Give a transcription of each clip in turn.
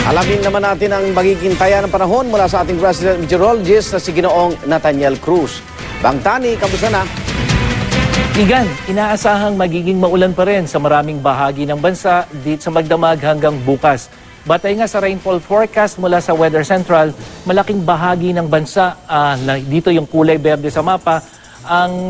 Alamin naman natin ang magiging taya ng panahon mula sa ating President Meteorologist na si Ginoong Nathaniel Cruz. Bang Tani, kamusta na? Igan, inaasahang magiging maulan pa rin sa maraming bahagi ng bansa dito sa magdamag hanggang bukas. Batay nga sa rainfall forecast mula sa Weather Central, malaking bahagi ng bansa, dito yung kulay berde sa mapa, ang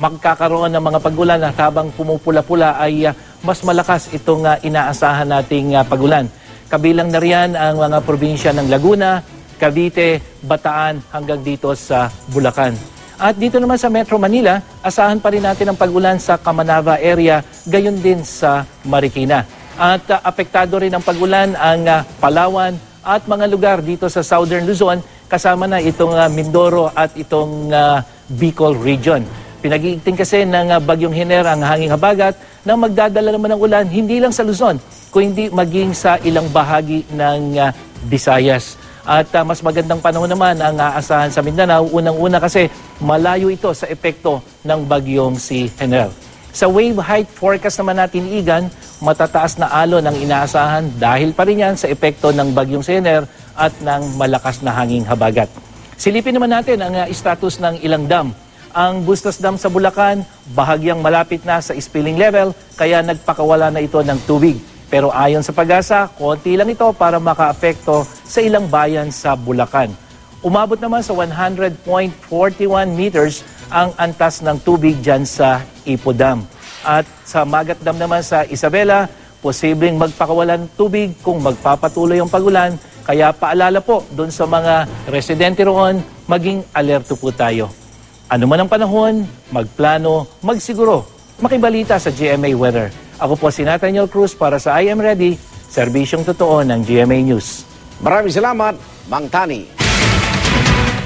magkakaroon ng mga pagulan at habang pumupula-pula ay mas malakas itong inaasahan nating pagulan. Kabilang na riyan ang mga probinsya ng Laguna, Cavite, Bataan hanggang dito sa Bulacan. At dito naman sa Metro Manila, asahan pa rin natin ang pagulan sa Camanava area, gayon din sa Marikina. At apektado rin ang pagulan ang Palawan at mga lugar dito sa Southern Luzon, kasama na itong Mindoro at itong Bicol region. Pinag-iigting kasi ng Bagyong Hener ang hanging habagat na magdadala naman ng ulan hindi lang sa Luzon, kundi maging sa ilang bahagi ng Visayas. At mas magandang panahon naman ang aasahan sa Mindanao. Unang-una kasi malayo ito sa epekto ng bagyong si Hener. Sa wave height forecast naman natin, Igan, matataas na alon ang inaasahan dahil pa rin yan sa epekto ng bagyong si Hener at ng malakas na hanging habagat. Silipin naman natin ang status ng ilang dam. Ang Bustos Dam sa Bulacan, bahagyang malapit na sa spilling level, kaya nagpakawala na ito ng tubig. Pero ayon sa Pag-asa, konti lang ito para makaapekto sa ilang bayan sa Bulacan. Umabot naman sa 100.41 meters ang antas ng tubig dyan sa Ipo Dam. At sa Magat Dam naman sa Isabela, posibleng magpakawala ng tubig kung magpapatuloy ang pagulan. Kaya paalala po doon sa mga residente roon, maging alerto po tayo. Ano man ang panahon, magplano, magsiguro, makibalita sa GMA Weather. Ako po si Nathaniel Cruz para sa I Am Ready, serbisyong totoo ng GMA News. Maraming salamat, Bang Tani.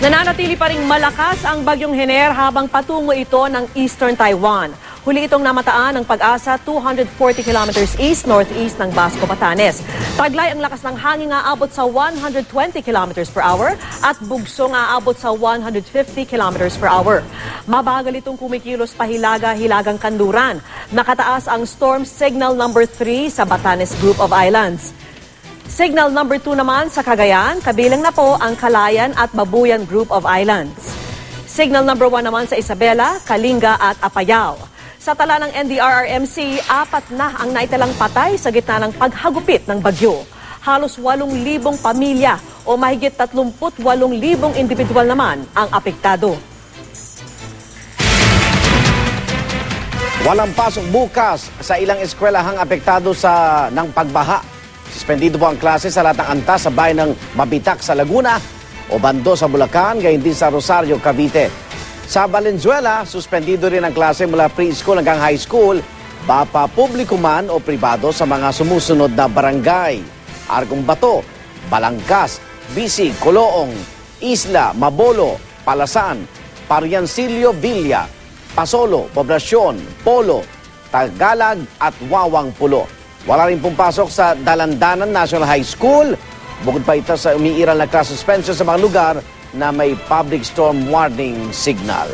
Nananatili pa ring malakas ang Bagyong Hener habang patungo ito ng Eastern Taiwan. Huli itong namataan ng Pag-asa 240 kilometers east-northeast ng Basco, Batanes. Taglay ang lakas ng hangin aabot sa 120 kilometers per hour at bugsong aabot sa 150 kilometers per hour. Mabagal itong kumikilos pahilaga-hilagang kanluran. Nakataas ang storm signal number 3 sa Batanes Group of Islands. Signal number 2 naman sa Cagayan, kabilang na po ang Calayan at Babuyan Group of Islands. Signal number 1 naman sa Isabela, Kalinga at Apayao. Sa tala ng NDRRMC, 4 na ang naitalang patay sa gitna ng paghagupit ng bagyo. Halos 8,000 pamilya o mahigit 38,000 individual naman ang apektado. Walang pasok bukas sa ilang eskwelahang apektado ng pagbaha. Suspendido po ang klase sa lahat ng antas sa bayan ng Mabitak sa Laguna o Bando sa Bulacan, gayon din sa Rosario, Cavite. Sa Valenzuela, suspendido rin ang klase mula preschool hanggang high school, bapa publiko man o pribado sa mga sumusunod na barangay: Argong Bato, Balangkas, Bisig, Coloong, Isla, Mabolo, Palasan, Pariancillo, Villa, Pasolo, Poblacion, Polo, Tagalog at Wawang Pulo. Wala rin pong pasok sa Dalandanan National High School, bukod pa ito sa umiiral na class suspension sa mga lugar na may public storm warning signal.